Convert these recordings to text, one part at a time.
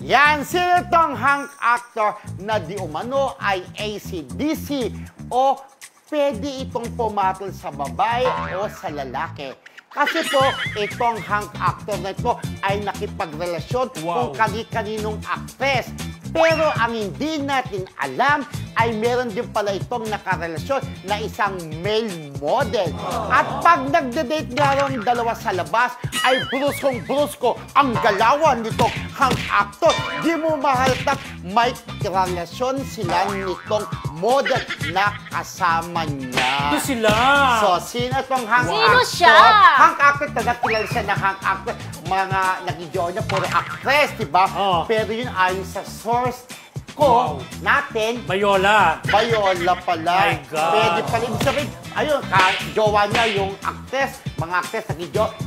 Yan, sino tong hunk actor na di umano ay AC/DC o pwede itong pumatol sa babae o sa lalaki. Kasi po, itong hunk actor na ito ay nakipagrelasyon kung kani-kaninong actress. Pero ang hindi natin alam ay meron din pala itong nakarelasyon na isang male model. At pag nagde-date nga raw ang dalawa sa labas, ay bruskong-brusko ang galawan nitong hunk actor. Di mo mahalata may relasyon sila nitong model na kasama niya. Ito sila! So, sino itong hunk actor? Sino siya? Hunk actor, tagakilala siya na hunk actor. Mga nag-i-join niya, puro actress, diba? Pero yun ayon sa source ko natin, Bayola. Bayola pala. My God. Pwede pala. Ibig sabihin, ayun, jowa niya yung actress, mga actress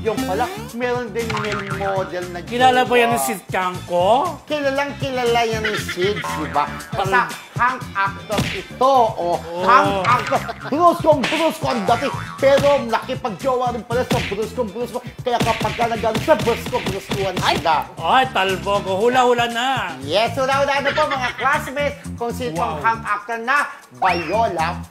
yung pala, meron din male model na jowa. Kilala ba yan ng si Tiangco? Kilalang kilala yan ni Sids, di ba? Basta hunk actor ito, hunk actor. Bruskong-brusko ang dati. Pero nakipag-jowa rin pala sa bruskong-brusko. Kaya kapag ka nagano sa bruskong-bruskuhan sila. Ay, talbog. Hula-hula na. Yes, hula-hula na po mga classmates kung sino pang hunk actor na Bayola.